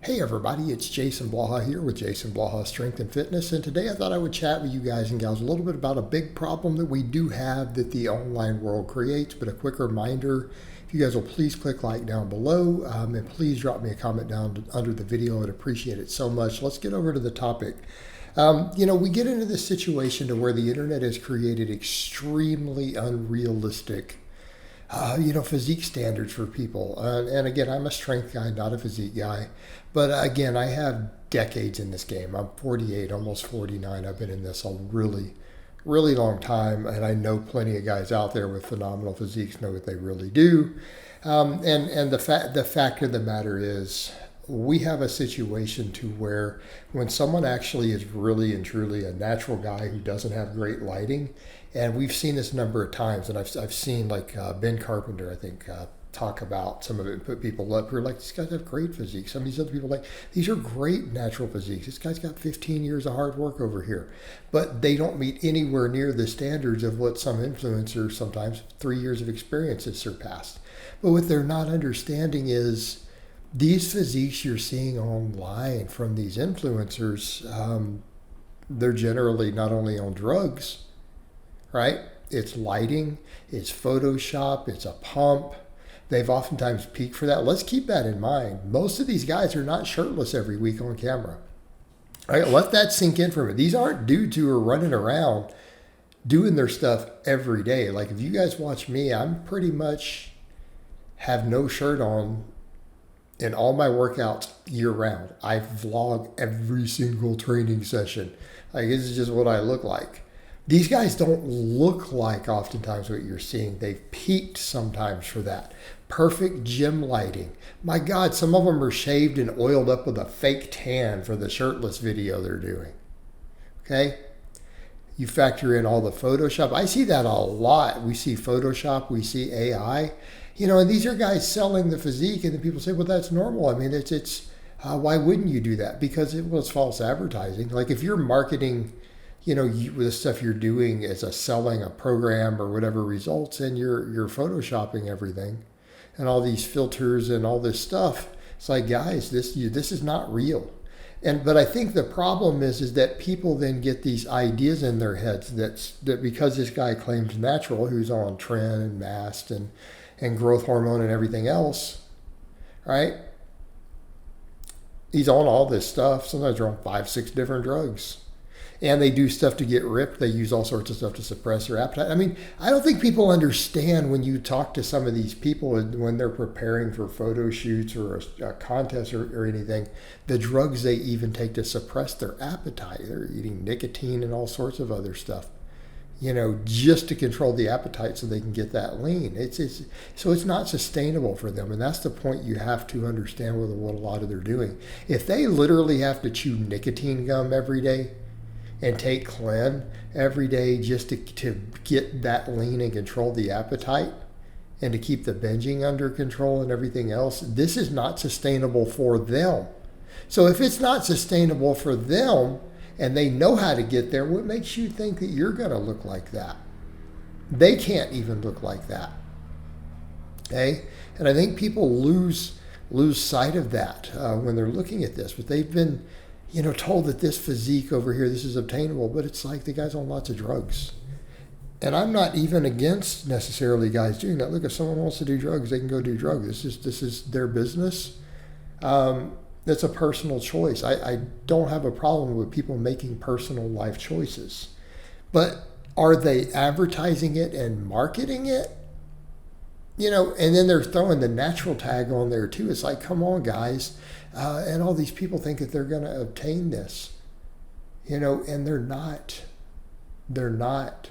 Hey everybody, it's Jason Blaha here with Jason Blaha Strength and Fitness, and today I thought I would chat with you guys and gals a little bit about a big problem that we do have that the online world creates. But a quick reminder, if you guys will please click like down below and please drop me a comment down under the video. I'd appreciate it so much. Let's get over to the topic. We get into this situation to where the internet has created extremely unrealistic physique standards for people. And again, I'm a strength guy, not a physique guy. But again, I have decades in this game. I'm 48, almost 49. I've been in this a really, really long time. And I know plenty of guys out there with phenomenal physiques know what they really do. And the fact of the matter is, we have a situation to where when someone actually is really and truly a natural guy who doesn't have great lighting, and we've seen this a number of times, and I've seen like Ben Carpenter, I think, talk about some of it and put people up who are like, these guys have great physiques. Some of these other people are like, these are great natural physiques. This guy's got 15 years of hard work over here. But they don't meet anywhere near the standards of what some influencers, sometimes 3 years of experience, has surpassed. But what they're not understanding is these physiques you're seeing online from these influencers, they're generally not only on drugs, right? It's lighting, it's Photoshop, it's a pump. They've oftentimes peaked for that. Let's keep that in mind. Most of these guys are not shirtless every week on camera. Right? Let that sink in for a minute. These aren't dudes who are running around doing their stuff every day. Like if you guys watch me, I'm pretty much have no shirt on in all my workouts year round. I vlog every single training session. Like this is just what I look like. These guys don't look like oftentimes what you're seeing. They've peaked sometimes for that. Perfect gym lighting. My God, some of them are shaved and oiled up with a fake tan for the shirtless video they're doing. Okay? You factor in all the Photoshop. I see that a lot. We see Photoshop, we see AI. And these are guys selling the physique, and then people say, well, that's normal. I mean, it's why wouldn't you do that? Because it was false advertising. Like if you're marketing, with the stuff you're doing as selling a program or whatever results, and you're photoshopping everything and all these filters and all this stuff. It's like, guys, this is not real. But I think the problem is that people then get these ideas in their heads that because this guy claims natural, who's on tren and mast and growth hormone and everything else, right? He's on all this stuff. Sometimes they're on 5-6 different drugs. And they do stuff to get ripped. They use all sorts of stuff to suppress their appetite. I mean, I don't think people understand when you talk to some of these people when they're preparing for photo shoots or a contest or anything, the drugs they even take to suppress their appetite. They're eating nicotine and all sorts of other stuff, just to control the appetite so they can get that lean. So it's not sustainable for them. And that's the point you have to understand with what a lot of they're doing. If they literally have to chew nicotine gum every day, and take Clen every day just to get that lean and control the appetite and to keep the binging under control and everything else, this is not sustainable for them. So if it's not sustainable for them and they know how to get there, what makes you think that you're going to look like that? They can't even look like that. Okay? And I think people lose sight of that when they're looking at this, but they've been told that this physique over here, this is obtainable, but it's like the guy's on lots of drugs. And I'm not even against necessarily guys doing that. Look, if someone wants to do drugs, they can go do drugs. This is their business. That's a personal choice. I don't have a problem with people making personal life choices. But are they advertising it and marketing it? And then they're throwing the natural tag on there too. It's like, come on, guys. And all these people think that they're going to obtain this, and they're not. They're not.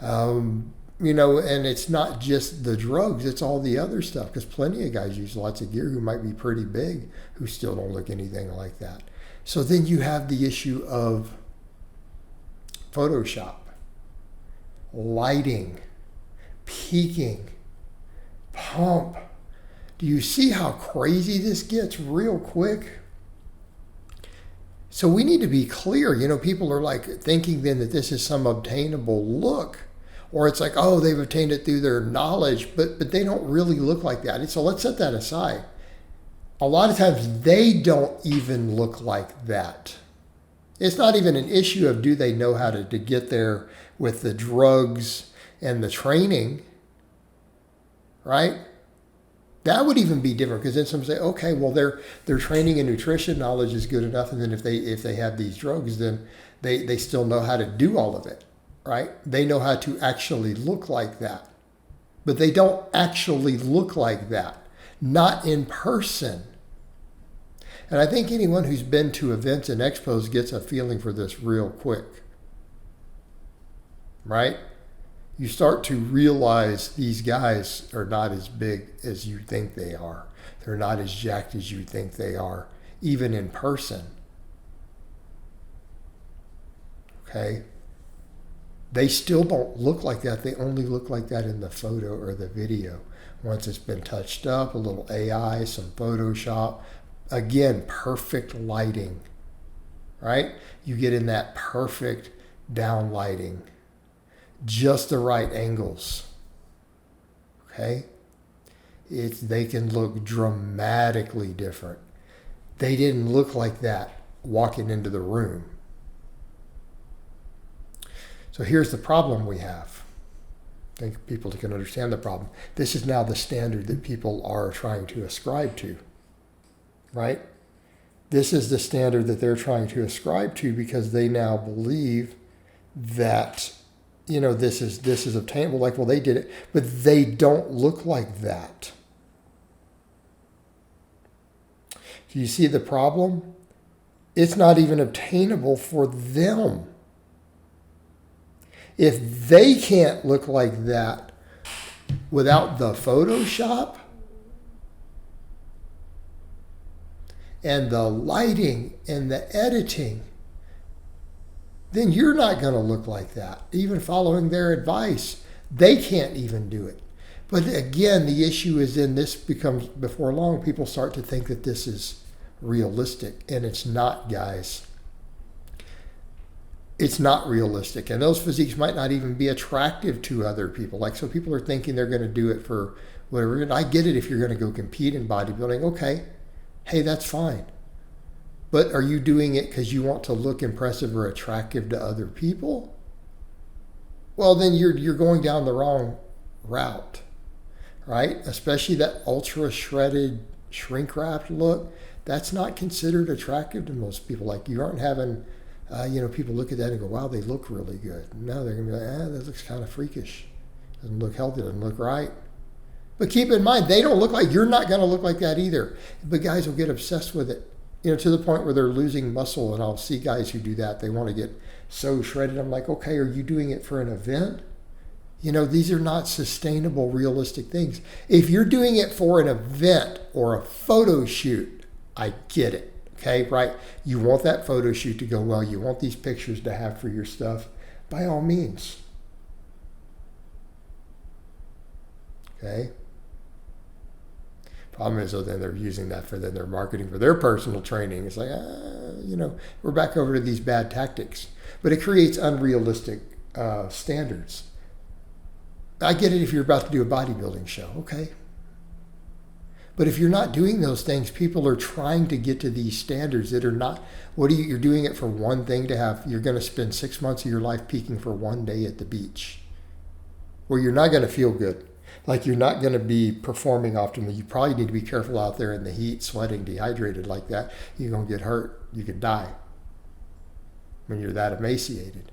And it's not just the drugs, it's all the other stuff, because plenty of guys use lots of gear who might be pretty big who still don't look anything like that. So then you have the issue of Photoshop, lighting, peaking, pump. Do you see how crazy this gets real quick? So we need to be clear. People are like thinking then that this is some obtainable look, or it's like, oh, they've obtained it through their knowledge, but they don't really look like that. And so let's set that aside. a lot of times they don't even look like that. It's not even an issue of do they know how to get there with the drugs and the training, right? That would even be different, because then some say, okay, well, their training and nutrition knowledge is good enough, and then if they have these drugs, then they still know how to do all of it, right? They know how to actually look like that, but they don't actually look like that, not in person. And I think anyone who's been to events and expos gets a feeling for this real quick, right? You start to realize these guys are not as big as you think they are. They're not as jacked as you think they are, even in person. Okay? They still don't look like that. They only look like that in the photo or the video. Once it's been touched up, a little AI, some Photoshop. Again, perfect lighting, right? You get in that perfect down lighting. Just the right angles, okay? They can look dramatically different. They didn't look like that walking into the room. So here's the problem we have. I think people can understand the problem. This is now the standard that people are trying to ascribe to, right? This is the standard that they're trying to ascribe to, because they now believe that, you know, this is obtainable. Like, well, they did it, but they don't look like that. Do you see the problem? It's not even obtainable for them. If they can't look like that without the Photoshop and the lighting and the editing, then you're not going to look like that. Even following their advice, they can't even do it. But again, the issue is then this becomes, before long, people start to think that this is realistic, and it's not, guys. It's not realistic, and those physiques might not even be attractive to other people. Like, so people are thinking they're going to do it for whatever. And I get it if you're going to go compete in bodybuilding. Okay, hey, that's fine. But are you doing it because you want to look impressive or attractive to other people? Well, then you're going down the wrong route, right? Especially that ultra shredded, shrink wrapped look. That's not considered attractive to most people. Like, you aren't having, people look at that and go, wow, they look really good. No, they're going to be like, that looks kind of freakish. Doesn't look healthy, doesn't look right. But keep in mind, they don't look like, you're not going to look like that either. But guys will get obsessed with it, to the point where they're losing muscle. And I'll see guys who do that. They want to get so shredded. I'm like, okay, are you doing it for an event? These are not sustainable, realistic things. If you're doing it for an event or a photo shoot, I get it. Okay, right? You want that photo shoot to go well. You want these pictures to have for your stuff. By all means. Okay? Problem is, though, then they're using that for then their marketing for their personal training. It's like, we're back over to these bad tactics. But it creates unrealistic standards. I get it if you're about to do a bodybuilding show. Okay. But if you're not doing those things, people are trying to get to these standards that are not, you're doing it for one thing to have, you're going to spend 6 months of your life peaking for one day at the beach, where you're not going to feel good. Like, you're not going to be performing optimally. You probably need to be careful out there in the heat, sweating, dehydrated like that. You're going to get hurt. You could die when you're that emaciated.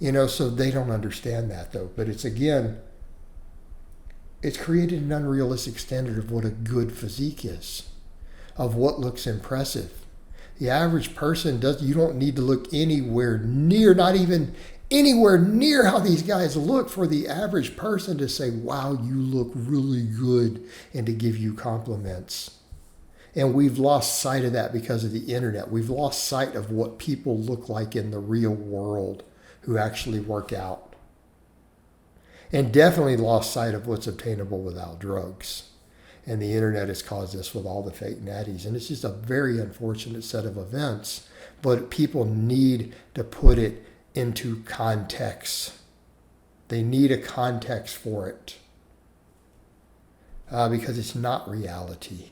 So they don't understand that, though. But it's created an unrealistic standard of what a good physique is, of what looks impressive. The average person you don't need to look anywhere near, not even anywhere near how these guys look, for the average person to say, wow, you look really good, and to give you compliments. And we've lost sight of that because of the internet. We've lost sight of what people look like in the real world who actually work out. And definitely lost sight of what's obtainable without drugs. And the internet has caused this with all the fake natties. And it's just a very unfortunate set of events. But people need to put it into context. They need a context for it. Because it's not reality.